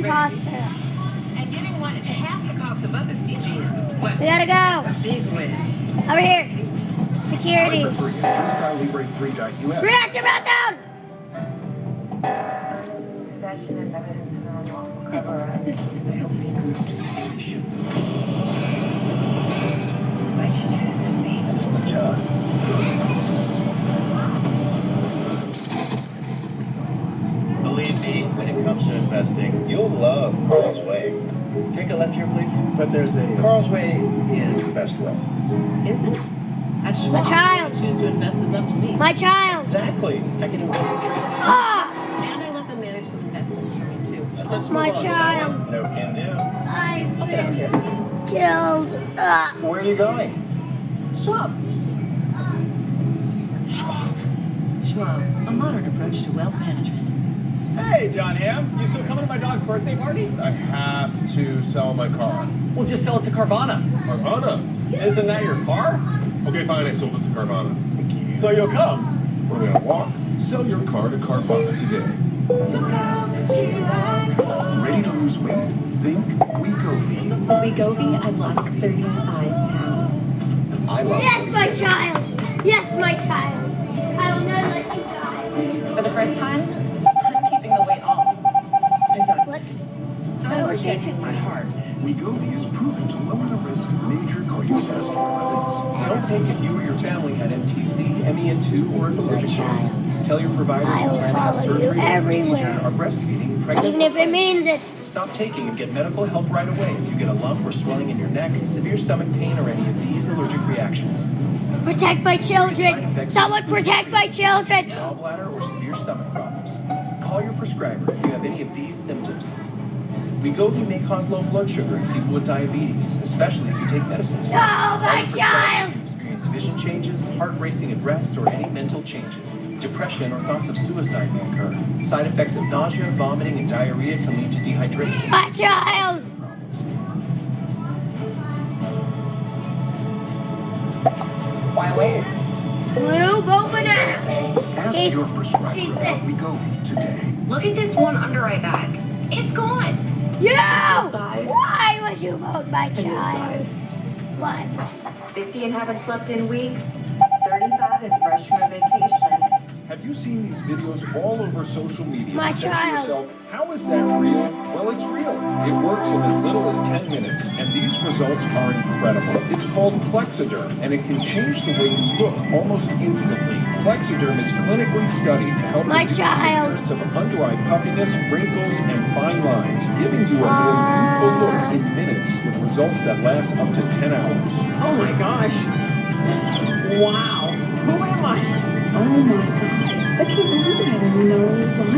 imposter. And getting one at half the cost of other CGMs. Well, We gotta go. that's a big win. Over here. Security. Try for free at freestylelibre3.us. Reactor meltdown! Possession of evidence of an unlawful cover-up. That's my job. Believe me, when it comes to investing, you'll love Carl's Way. Take a left here, please. But there's a Carl's Way is the best way. Is it? At My Schwab, child. choose to invest is up to me. My child. Exactly. I can invest in trading. Ah! And I let them manage some investments for me, too. Let's My move on. child. No can do. I've Get out been here. killed. Ah. Where are you going? Schwab. Schwab, a modern approach to wealth management. Hey, John Hamm, you still coming to my dog's birthday party? I have to sell my car. We'll just sell it to Carvana. Carvana? Isn't that your car? Okay, fine, I sold it to Carvana. Thank you. So you'll come. What are we gonna walk? Sell your car to Carvana today. ready to lose weight? Think Wegovy. With Wegovy, I've lost 35 pounds. I love Yes, my child. Yes, my child. I will not let you die. For the first time, I'm keeping the weight off. What? I'm protecting my heart. Wegovy is proven to lower the risk of major cardiovascular events. Don't take if you or your family had MTC, MEN2, or if allergic to it. Tell your provider I if you will plan to have follow you surgery or everywhere. procedure, are breastfeeding, pregnant. Even if it means it. Stop taking and get medical help right away if you get a lump or swelling in your neck, severe stomach pain, or any of these allergic reactions. Protect my children. Someone protect my children. Gallbladder or severe stomach problems. Call your prescriber if you have any of these symptoms. Wegovy may cause low blood sugar in people with diabetes, especially if you take medicines for it. No, Call my your prescriber child! if you experience vision changes, heart racing at rest, or any mental changes. Depression or thoughts of suicide may occur. Side effects of nausea, vomiting, and diarrhea can lead to dehydration. My child. Problems. Why wait? Blue vote banana. Ask Case- your prescriber she's about sick. Wegovy today. Look at this one under eye bag. It's gone. You! side. Why would you vote my child? What? 50 and haven't slept in weeks. 35 and fresh from a vacation. Have you seen these videos all over social media? My and said to child. yourself, how is that real? Well, it's real. It works in as little as 10 minutes, and these results are incredible. It's called Plexiderm, and it can change the way you look almost instantly. Plexiderm is clinically studied to help My reduce the child. appearance of under-eye puffiness, wrinkles, and fine lines, giving you a more youthful look in minutes with results that last up to 10 hours. Oh my gosh. Wow. Who am I? Oh my god. I can't believe I have no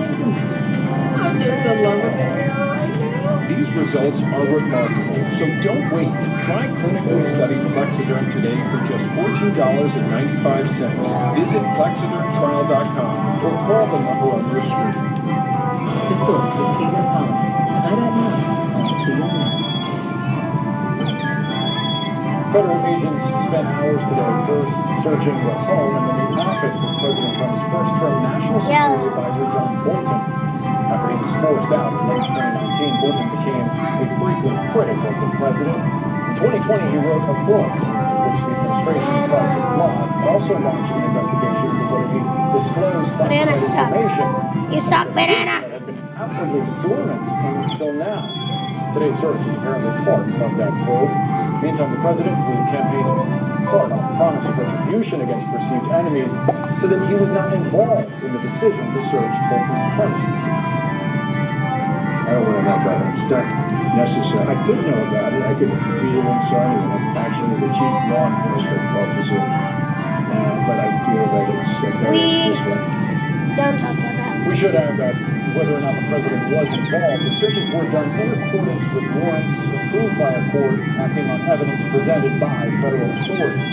lines in my face. I'm just the love of the mirror right now. These results are remarkable, so don't wait. Try clinically studied Plexiderm today for just $14.95. Visit plexidermtrial.com or call the number on your screen. The Source with Caitlin Collins. Tonight at 9 on CNN. Federal agents spent hours today first searching the home and then the office of President Trump's first-term National Security Advisor, John Bolton. After he was forced out in late 2019, Bolton became a frequent critic of the president. In 2020, he wrote a book, which the administration tried to block, also launching an investigation into whether he disclosed Banana classified suck. information You suck, banana. that had been outwardly dormant until now. Today's search is apparently part of that probe. Meantime, the president, who campaigned hard on a promise of retribution against perceived enemies, said that he was not involved in the decision to search Bolton's premises. I don't want to know about it. It's not necessary. I could know about it. I could read it inside. I'm actually the chief law enforcement officer. But I feel that it's better this way. Don't talk about that. We should add that whether or not the president was involved, the searches were done in accordance with warrants approved by a court acting on evidence presented by federal authorities.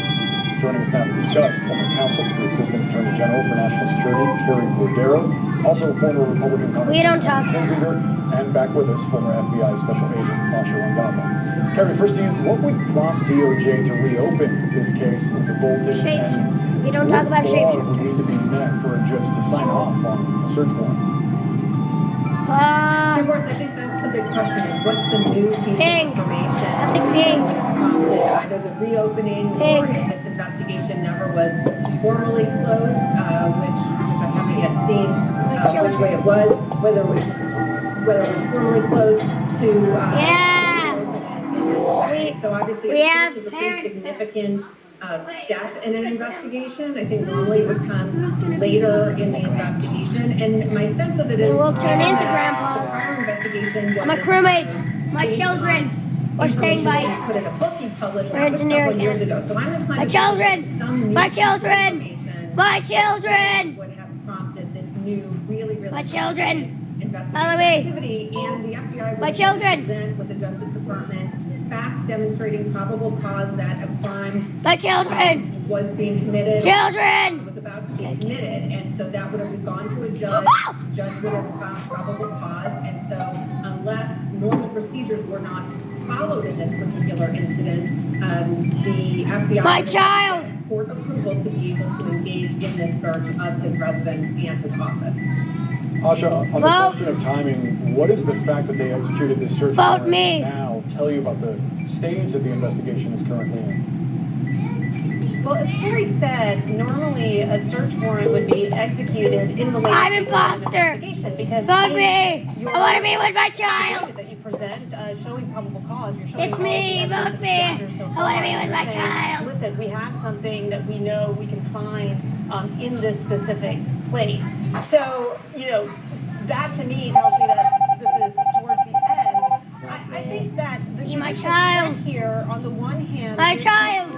Joining us now to discuss, former counsel to the Assistant Attorney General for National Security, Kerry Cordero, also former Republican We don't Congressman talk. Kinzinger, and back with us, former FBI Special Agent Masha Rangama. Kerry, first to you, what would prompt DOJ to reopen this case into Bolton? And You don't talk about what law would shapeshifter. need to be met for a judge to sign off on a search warrant? Of course, I think that's the big question is, what's the new piece Pink. of information Nothing pink. that prompted either the reopening Pink. or if this investigation never was formally closed, which I haven't yet seen which way it was, whether it was formally closed to Yeah. reopen it in this way. So obviously, we a have search is a pretty parents. significant step in an investigation. I think normally it would come later in the investigation, and my sense of it is It will turn into the grandpa's. prior investigation was My crewmate, my children are staying by information that was put in a book he published We're that was engineering several years it. ago. So I'm inclined My to children! think some new My children! information My children! would have prompted this new, really My children! investigative Follow me. activity, and the FBI would My have to children. present with the Justice Department facts demonstrating probable cause that a crime My children! was being committed. Children! Was about to be committed, and so that would have gone to a judge. Judge would have found probable cause, and so unless normal procedures were not followed in this particular incident, the FBI My would child! get court approval to be able to engage in this search of his residence and his office. Asha, on the Vote. question of timing, what does the fact that they executed this search Vote warrant me. now tell you about the stage that the investigation is currently in? Well, as Carrie said, normally a search warrant would be executed in the latest I'm stages of imposter. the investigation because Vote in me! your I want to be with my child! affidavit that you present showing probable cause, you're showing It's all me, the evidence vote that me. we've gathered so I far. wanna be with my You're saying, child. Listen, we have something that we know we can find in this specific place. So, that to me tells me that this is towards the end. I think that the See my judicial child. check here, on the one hand, My there's child!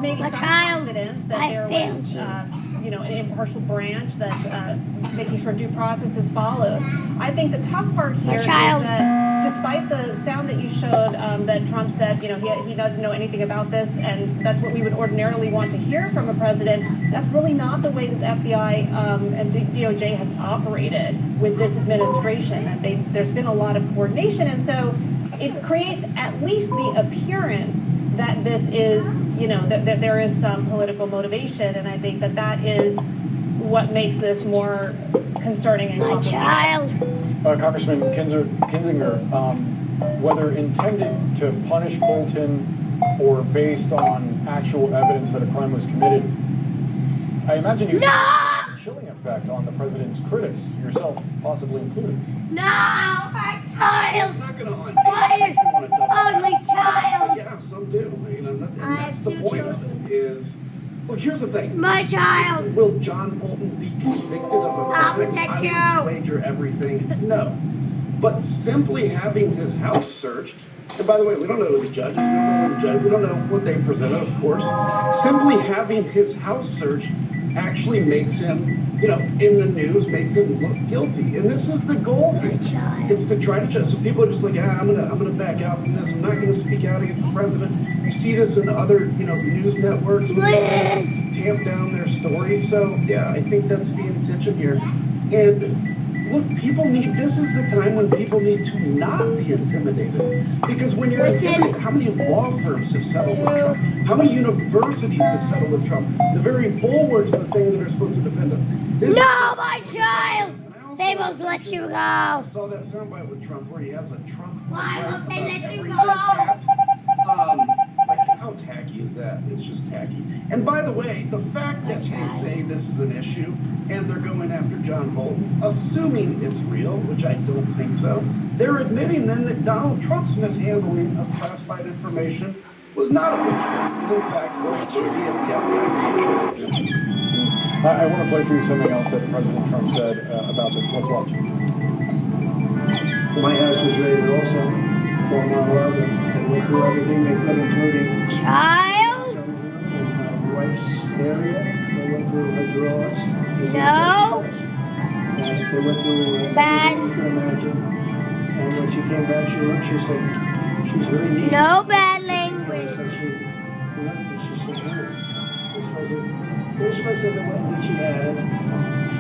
maybe My some child. confidence that I there failed was, you. an impartial branch that's making sure due process is followed. I think the tough part here is child. that despite the sound that you showed that Trump said, he doesn't know anything about this, and that's what we would ordinarily want to hear from a president, that's really not the way this FBI and DOJ has operated with this administration. That there's been a lot of coordination, and so it creates at least the appearance that this is, that there is some political motivation, and I think that is what makes this more concerning and My complicated. child! Congressman Kinzinger, whether intended to punish Bolton or based on actual evidence that a crime was committed, I imagine you had a chilling effect on the president's critics, yourself possibly included. No! My child! It's not going to hunt. Why? Ugly child! Yeah, some do. And I that's have the two point children. of it is, look, here's the thing. My child! Will John Bolton be convicted of a crime? I'll protect I you. would wager everything. No. But simply having his house searched, and by the way, we don't know who the judge is, we don't know what they presented, of course. Simply having his house searched actually makes him, in the news, makes him look guilty. And this is the goal here. It's to try to just, so people are just like, I'm gonna back out from this. I'm not gonna speak out against the president. You see this in other, news networks. Please. Tamp down their stories. So yeah, I think that's the intention here. And look, this is the time when people need to not be intimidated. Because when you're intimidated, how many law firms have settled with Trump? How many universities have settled with Trump? The very bulwarks, the thing that are supposed to defend us. No, my child! They won't let you I go! saw that soundbite with Trump where he has a Trump. Why won't they let you every go? hat. How tacky is that? It's just tacky. And by the way, the fact that they say this is an issue and they're going after John Bolton, assuming it's real, which I don't think so, they're admitting then that Donald Trump's mishandling of classified information was not a witch hunt, and in fact was worthy of the FBI attention. I want to play for you something else that President Trump said about this. Let's watch. My house was raided also for Mar-a-Lago. They went through everything they could, including Child! my wife's area. They went through her drawers. No. They went through Bad. everything you can imagine. And when she came back, she said, she's very neat. No bad language. So she said, this wasn't the way that she had it. So,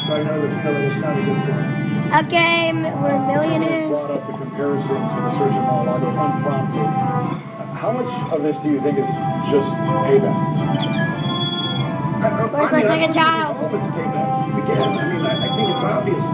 so I know the feeling it's not a good feeling. Okay, we're President millionaires. brought up the comparison to the search of Mar-a-Lago unprompted. How much of this do you think is just payback? Where's my second child? All of it's payback. Again, I think it's obvious.